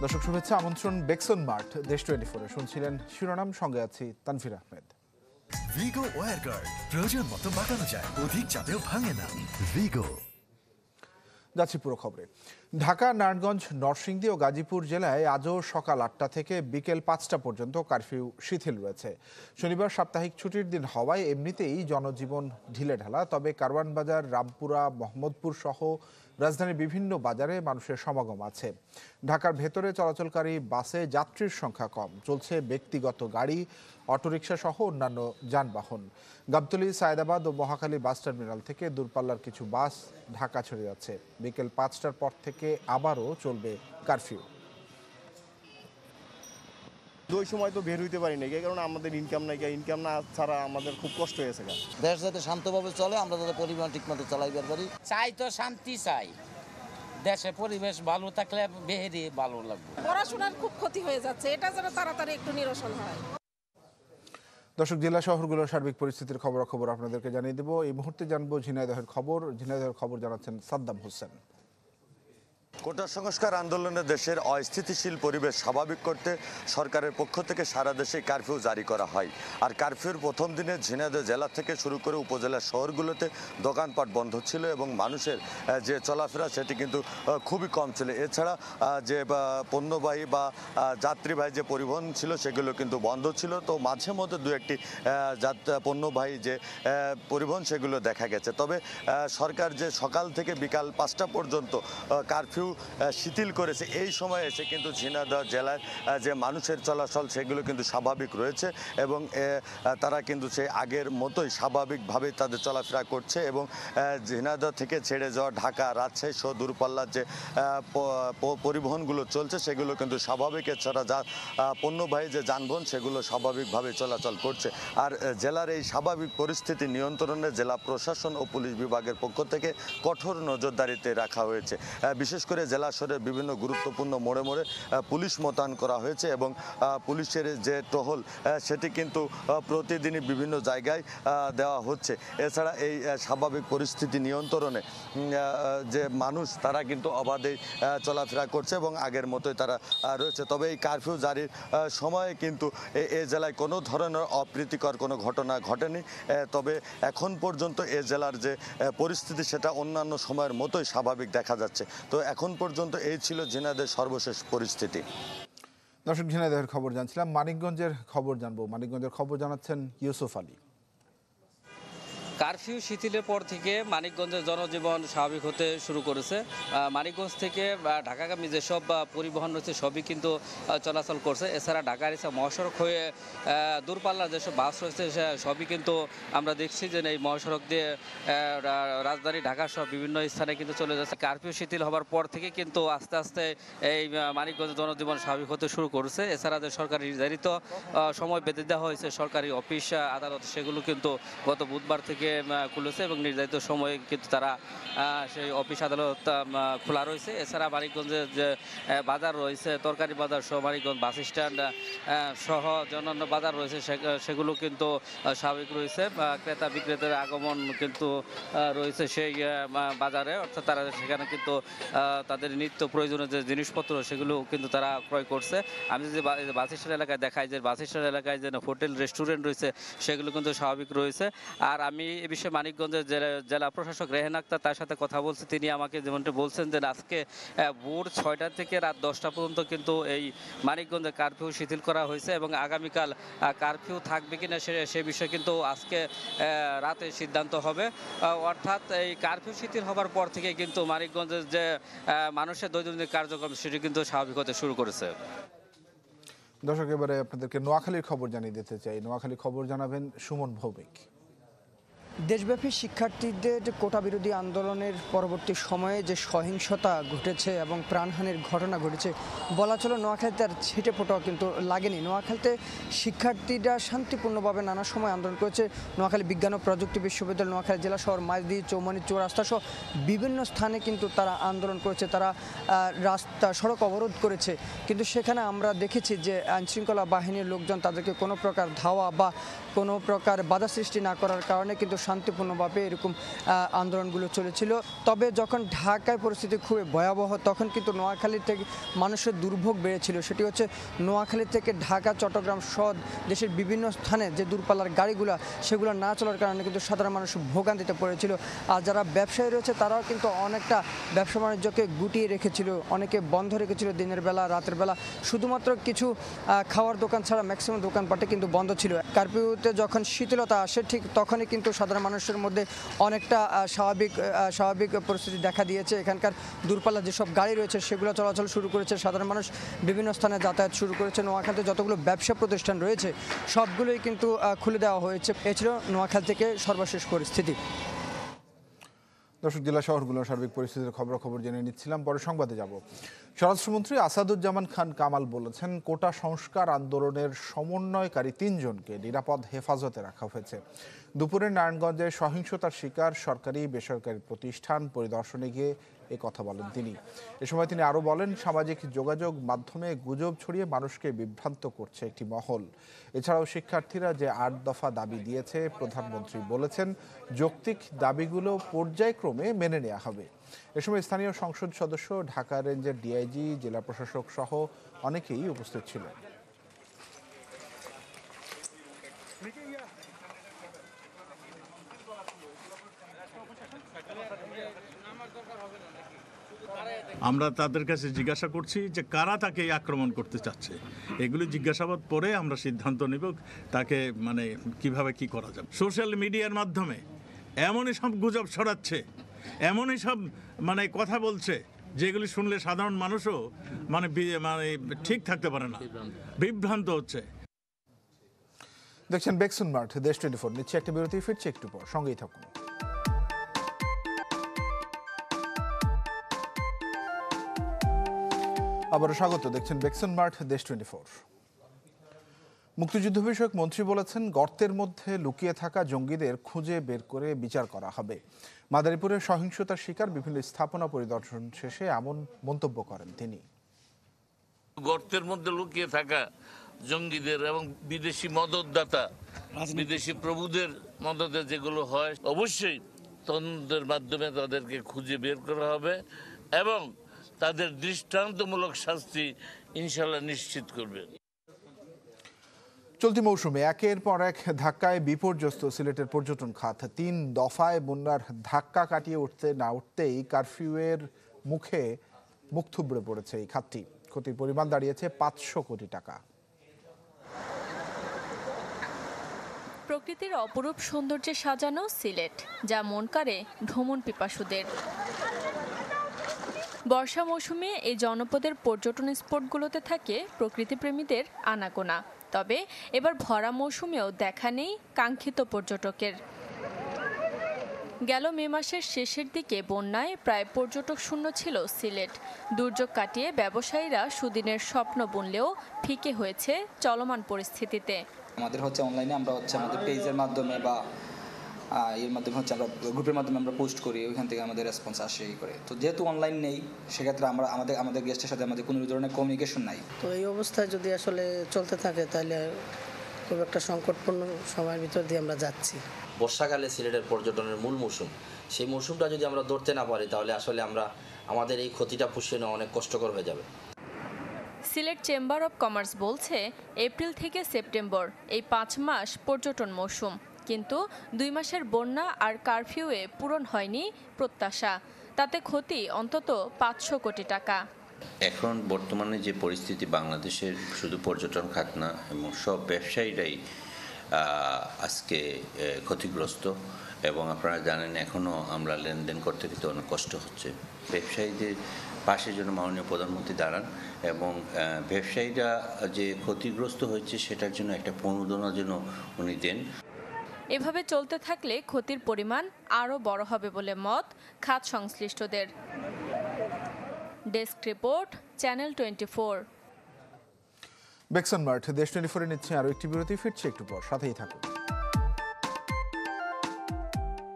দর্শক শুভেচ্ছা, আমন্ত্রণ বেক্সন মার্ট দেশ 24-এ। শুনছিলেন শিরোনাম, সঙ্গে আছি তানভীর আহমেদ। ভিগো ওয়্যার গার্ড প্রয়োজন মতো বাঁকানো যায়, অধিক চাপেও ভাঙে না। ভিগো। যাচ্ছি পুরো খবরে। ঢাকা, নারায়ণগঞ্জ, নরসিংদী ও গাজীপুর জেলায় আজও সকাল 8টা থেকে বিকেল 5টা পর্যন্ত কারফিউ শিথিল রয়েছে। শনিবার সাপ্তাহিক ছুটির দিন হওয়ায় এমনিতেই জনজীবন ঢিলেঢালা। তবে কারওয়ান বাজার, রামপুরা, মোহাম্মদপুর সহ রাজধানীর বিভিন্ন বাজারে মানুষের সমাগম আছে। ঢাকার ভেতরে চলাচলকারী বাসে যাত্রীর সংখ্যা কম, চলছে ব্যক্তিগত গাড়ি, অটোরিকশা সহ অন্যান্য যানবাহন। গাবতলী, সায়েদাবাদ ও মহাখালী বাস টার্মিনাল থেকে দূরপাল্লার কিছু বাস ঢাকা ছেড়ে যাচ্ছে। বিকেল 5টার পর থেকে আবারও চলবে কারফিউ। ওই সময় তো বের হইতে পারি না, এই কারণে আমাদের ইনকাম নাই, ইনকাম না ছাড়া আমাদের খুব কষ্ট হয়েছে। দেশ যাতে শান্তভাবে চলে, আমরা যাতে পরিমাণ ঠিকমতো চালাইবার পারি। চাই তো শান্তি চাই, দেশে পরিবেশ ভালো থাকলে বেহেরি ভালো লাগবে। পড়াশোনার খুব ক্ষতি হয়ে যাচ্ছে, এটা যেন তাড়াতাড়ি একটু নিরসন হয়। দর্শক, জেলা শহরগুলোর সার্বিক পরিস্থিতির খবরাখবর আপনাদেরকে জানিয়ে দেব। এই মুহূর্তে জানবো ঝিনাইদহের খবর। ঝিনাইদহের খবর জানাচ্ছেন সাদ্দাম হোসেন। কোটা সংস্কার আন্দোলনে দেশের অস্থিতিশীল পরিবেশ স্বাভাবিক করতে সরকারের পক্ষ থেকে সারা দেশে কারফিউ জারি করা হয়। আর কারফিউর প্রথম দিনে ঝিনাইদহ জেলা থেকে শুরু করে উপজেলার শহরগুলোতে দোকানপাট বন্ধ ছিল এবং মানুষের যে চলাফেরা সেটি কিন্তু খুবই কম ছিল। এছাড়া যে পণ্যবাহী বা যাত্রীবাহী যে পরিবহন ছিল সেগুলো কিন্তু বন্ধ ছিল। তো মাঝে মধ্যে দু একটি পণ্যবাহী যে পরিবহন সেগুলো দেখা গেছে। তবে সরকার যে সকাল থেকে বিকাল 5টা পর্যন্ত কারফিউ শিথিল করেছে, এই সময় এসে কিন্তু ঝিনাইদহ জেলার যে মানুষের চলাচল সেগুলো কিন্তু স্বাভাবিক রয়েছে এবং তারা কিন্তু সেই আগের মতোই স্বাভাবিকভাবে তাদের চলাফেরা করছে। এবং ঝিনাইদহ থেকে ছেড়ে যাওয়া ঢাকা, রাজশাহী সহ দূরপাল্লার যে পরিবহনগুলো চলছে সেগুলো কিন্তু স্বাভাবিক। এছাড়া যা পণ্যবাহী যে যানবাহন সেগুলো স্বাভাবিকভাবে চলাচল করছে। আর জেলার এই স্বাভাবিক পরিস্থিতি নিয়ন্ত্রণে জেলা প্রশাসন ও পুলিশ বিভাগের পক্ষ থেকে কঠোর নজরদারিতে রাখা হয়েছে। বিশেষ করে জেলা শহরের বিভিন্ন গুরুত্বপূর্ণ মোড়ে মোড়ে পুলিশ মোতায়েন করা হয়েছে এবং পুলিশের যে টহল সেটি কিন্তু প্রতিদিনই বিভিন্ন জায়গায় দেওয়া হচ্ছে। এছাড়া এই স্বাভাবিক পরিস্থিতি নিয়ন্ত্রণে যে মানুষ তারা কিন্তু অবাধেই চলাফেরা করছে এবং আগের মতোই তারা রয়েছে। তবে এই কারফিউ জারির সময়ে কিন্তু এই জেলায় কোনো ধরনের অপ্রীতিকর কোনো ঘটনা ঘটেনি। তবে এখন পর্যন্ত এই জেলার যে পরিস্থিতি সেটা অন্যান্য সময়ের মতোই স্বাভাবিক দেখা যাচ্ছে। তো এখন পর্যন্ত এই ছিল ঝিনাইদহের সর্বশেষ পরিস্থিতি। দর্শক, ঝিনাইদহের খবর জানছিলাম। মানিকগঞ্জের খবর জানবো। মানিকগঞ্জের খবর জানাচ্ছেন ইউসুফ আলী। কারফিউ শিথিলের পর থেকে মানিকগঞ্জের জনজীবন স্বাভাবিক হতে শুরু করেছে। মানিকগঞ্জ থেকে ঢাকাগামী যেসব পরিবহন রয়েছে সবই কিন্তু চলাচল করছে। এছাড়া ঢাকার মহাসড়ক হয়ে দূরপাল্লার যেসব বাস রয়েছে সবই কিন্তু আমরা দেখছি যে এই মহাসড়ক দিয়ে রাজধানী ঢাকার সব বিভিন্ন স্থানে কিন্তু চলে যাচ্ছে। কারফিউ শিথিল হওয়ার পর থেকে কিন্তু আস্তে আস্তে এই মানিকগঞ্জের জনজীবন স্বাভাবিক হতে শুরু করেছে। এছাড়া যে সরকারি নির্ধারিত সময় বেঁধে দেওয়া হয়েছে সরকারি অফিস আদালত, সেগুলো কিন্তু গত বুধবার থেকে খুলেছে এবং নির্ধারিত সময়ে কিন্তু তারা সেই অফিস আদালত খোলা রয়েছে। এছাড়া মানিকগঞ্জের যে বাজার রয়েছে, তরকারি বাজার সহ মানিকগঞ্জ বাস স্ট্যান্ড সহ অন্যান্য বাজার রয়েছে সেগুলো কিন্তু স্বাভাবিক রয়েছে। ক্রেতা বিক্রেতার আগমন কিন্তু রয়েছে সেই বাজারে, অর্থাৎ তারা সেখানে কিন্তু তাদের নিত্য প্রয়োজনীয় যে জিনিসপত্র সেগুলো কিন্তু তারা ক্রয় করছে। আমি যে বাস স্ট্যান্ড এলাকায় দেখাই যে বাস স্ট্যান্ড এলাকায় যে হোটেল রেস্টুরেন্ট রয়েছে সেগুলো কিন্তু স্বাভাবিক রয়েছে। আর আমি এ বিষয়ে মানিকগঞ্জের জেলা প্রশাসক রেহেন আক্তার তার সাথে কথা বলছি। তিনি আমাকে যেমনটি বলছেন যে আজকে ভোর 6টা থেকে রাত 10টা পর্যন্ত কিন্তু এই মানিকগঞ্জে কারফিউ শিথিল করা হয়েছে এবং আগামীকাল কারফিউ থাকবে কিনা সে বিষয়ে কিন্তু আজকে রাতে সিদ্ধান্ত হবে। অর্থাৎ এই কারফিউ শিথিল হওয়ার পর থেকে কিন্তু মানিকগঞ্জের যে মানুষের দৈনন্দিন কার্যক্রম সেটি কিন্তু স্বাভাবিক হতে শুরু করেছে। দর্শক, এবারে আপনাদেরকে নোয়াখালীর খবর জানিয়ে দিতে চাই। নোয়াখালীর খবর জানাবেন সুমন ভৌমিক। দেশব্যাপী শিক্ষার্থীদের কোটা বিরোধী আন্দোলনের পরবর্তী সময়ে যে সহিংসতা ঘটেছে এবং প্রাণহানির ঘটনা ঘটেছে, বলা চলে নোয়াখালীতে আর ছিটে ফোটাও কিন্তু লাগেনি। নোয়াখালীতে শিক্ষার্থীরা শান্তিপূর্ণভাবে নানা সময় আন্দোলন করেছে। নোয়াখালী বিজ্ঞান ও প্রযুক্তি বিশ্ববিদ্যালয়, নোয়াখালী জেলা শহর, মাইজদি, চৌমানি, চৌরাস্তা সহ বিভিন্ন স্থানে কিন্তু তারা আন্দোলন করেছে, তারা রাস্তা সড়ক অবরোধ করেছে। কিন্তু সেখানে আমরা দেখেছি যে আইনশৃঙ্খলা বাহিনীর লোকজন তাদেরকে কোনো প্রকার ধাওয়া বা কোনো প্রকার বাধা সৃষ্টি না করার কারণে কিন্তু শান্তিপূর্ণভাবে এরকম আন্দোলনগুলো চলেছিল। তবে যখন ঢাকায় পরিস্থিতি খুবই ভয়াবহ তখন কিন্তু নোয়াখালী থেকে মানুষের দুর্ভোগ বেড়েছিল। সেটি হচ্ছে নোয়াখালী থেকে ঢাকা, চট্টগ্রাম সহ দেশের বিভিন্ন স্থানে যে দূরপাল্লার গাড়িগুলো সেগুলো না চলার কারণে কিন্তু সাধারণ মানুষ ভোগান্তিতে পড়েছিল। আর যারা ব্যবসায়ী রয়েছে তারাও কিন্তু অনেকটা ব্যবসা বাণিজ্যকে গুটিয়ে রেখেছিল, অনেকে বন্ধ রেখেছিল দিনের বেলা, রাতের বেলা। শুধুমাত্র কিছু খাওয়ার দোকান ছাড়া ম্যাক্সিমাম দোকানপাটে কিন্তু বন্ধ ছিল। কারফিউতে যখন শিথিলতা আসে ঠিক তখনই কিন্তু সাধারণ মানুষের মধ্যে অনেকটা স্বাভাবিক পরিস্থিতি দেখা দিয়েছে। এখানকার দূরপাল্লা যেসব গাড়ি রয়েছে সেগুলো চলাচল শুরু করেছে, সাধারণ মানুষ বিভিন্ন স্থানে যাতায়াত শুরু করেছে। নোয়াখালীতে যতগুলো ব্যবসা প্রতিষ্ঠান রয়েছে সবগুলোই কিন্তু খুলে দেওয়া হয়েছে। এ ছিল নোয়াখালী থেকে সর্বশেষ পরিস্থিতি। দর্শক, জেলা শহরগুলোর সার্বিক পরিস্থিতির খবর জেনে নিচ্ছিলাম, পরে সংবাদে যাব। স্বরাষ্ট্রমন্ত্রী আসাদুজ্জামান খান কামাল বলেছেন, কোটা সংস্কার আন্দোলনের সমন্বয়কারী 3 জনকে নিরাপদ হেফাজতে রাখা হয়েছে। দুপুরে নারায়ণগঞ্জে সহিংসতার শিকার সরকারি বেসরকারি প্রতিষ্ঠান পরিদর্শনে গিয়ে এ কথা বলেন তিনি। এ সময় তিনি আরও বলেন, সামাজিক যোগাযোগ মাধ্যমে গুজব ছড়িয়ে মানুষকে বিভ্রান্ত করছে একটি মহল। এছাড়াও শিক্ষার্থীরা যে 8 দফা দাবি দিয়েছে, প্রধানমন্ত্রী বলেছেন যৌক্তিক দাবিগুলো পর্যায়ক্রমে মেনে নেওয়া হবে। এ সময় স্থানীয় সংসদ সদস্য, ঢাকা রেঞ্জের ডিআইজি, জেলা প্রশাসক সহ অনেকেই উপস্থিত ছিলেন। আমরা তাদের কাছে জিজ্ঞাসা করছি যে কারা তাকে আক্রমণ করতে চাচ্ছে। এগুলি জিজ্ঞাসাবাদ পরে আমরা সিদ্ধান্ত নেব তাকে কিভাবে কি করা যাবে। সোশ্যাল মিডিয়ার মাধ্যমে এমনই সব গুজব ছড়াচ্ছে, এমনই সব কথা বলছে যেগুলি শুনলে সাধারণ মানুষও ঠিক থাকতে পারে না, বিভ্রান্ত হচ্ছে। দেখছেন বেক্সন মার্ট, দেশ 24। নিচ্ছে একটা বিরতি, ফিরছে একটু পর, সঙ্গেই থাকুন। আবারও স্বাগত, দেখছেন বেক্সন মার্ট, দেশ 24। মুক্তিযুদ্ধ বিষয়ক মন্ত্রী বলেছেন, গর্তের মধ্যে লুকিয়ে থাকা জঙ্গিদের খুঁজে বের করে বিচার করা হবে। মাদারীপুরের সহিংসতার শিকার বিভিন্ন স্থাপনা পরিদর্শন শেষে এমন মন্তব্য করেন তিনি। গর্তের মধ্যে লুকিয়ে থাকা জঙ্গিদের এবং বিদেশি মদতদাতা, বিদেশি প্রভুদের মদতে যেগুলো হয়, অবশ্যই তদন্তের মাধ্যমে তাদেরকে খুঁজে বের করা হবে এবং তাদের দৃষ্টান্তমূলক শাস্তি ইনশাল্লাহ নিশ্চিত করবে। চলতি মৌসুমে একের পর এক ধাক্কায় বিপর্যস্ত সিলেটের পর্যটন খাত। 3 দফায় বন্যার ধাক্কা কাটিয়ে উঠতে না উঠতেই কারফিউয়ের মুখ থুবড়ে পড়েছে এই খাতটি। ক্ষতির পরিমাণ দাঁড়িয়েছে 500 কোটি টাকা। প্রকৃতির অপরূপ সৌন্দর্যে সাজানো সিলেট, যা মন কাড়ে ভ্রমণ পিপাসুদের। বর্ষা মৌসুমে এই জনপদের পর্যটন স্পটগুলোতে থাকে প্রকৃতিপ্রেমীদের আনাগোনা। তবে এবার ভরা মৌসুমেও দেখা নেই কাঙ্ক্ষিত পর্যটকের। গেল মে মাসের শেষের দিকে বন্যায় প্রায় পর্যটক শূন্য ছিল সিলেট। দুর্যোগ কাটিয়ে ব্যবসায়ীরা সুদিনের স্বপ্ন বুনলেও ফিকে হয়েছে চলমান পরিস্থিতিতে। আমাদের অনলাইনে আমরা আমাদের পেজের মাধ্যমে বা এর মাধ্যমে আমরা গ্রুপের মাধ্যমে আমরা পোস্ট করি, ওইখান থেকে আমাদের রেসপন্স আসে করে। তো যেহেতু অনলাইন নেই, সেক্ষেত্রে আমরা আমাদের গেস্টের সাথে আমাদের কোনো ধরনের কমিউনিকেশন নাই। তো এই অবস্থায় যদি আসলে চলতে থাকে তাহলে খুব একটা সংকটপূর্ণ সময়ের ভিতর দিয়ে আমরা যাচ্ছি। বর্ষাকালে সিলেটের পর্যটনের মূল মৌসুম, সেই মৌসুমটা যদি আমরা ধরতে না পারি তাহলে আসলে আমাদের এই ক্ষতিটা পুষিয়ে নেওয়া অনেক কষ্টকর হয়ে যাবে। সিলেট চেম্বার অব কমার্স বলছে, এপ্রিল থেকে সেপ্টেম্বর এই 5 মাস পর্যটন মৌসুম, কিন্তু 2 মাসের বন্যা আর কারফিউয়ে পূরণ হয়নি প্রত্যাশা। তাতে ক্ষতি অন্তত 500 কোটি টাকা। এখন বর্তমানে যে পরিস্থিতি বাংলাদেশের, শুধু পর্যটন খাত না এবং সব ব্যবসায়ীরাই আজকে ক্ষতিগ্রস্ত এবং আপনারা জানেন এখনও আমরা লেনদেন করতে কিন্তু অনেক কষ্ট হচ্ছে। ব্যবসায়ীদের পাশে যেন মাননীয় প্রধানমন্ত্রী দাঁড়ান এবং ব্যবসায়ীরা যে ক্ষতিগ্রস্ত হয়েছে সেটার জন্য একটা প্রণোদনা যেন উনি দেন। এভাবে চলতে থাকলে ক্ষতির পরিমাণ আরও বড় হবে বলে মত খাত সংশ্লিষ্টদের। Desk report, channel 24। বেক্সন মার্ট, দেশ 24 নিচ্ছে আরও একটি বিরতি, ফিরছে একটু পর, সাথেই থাকুন।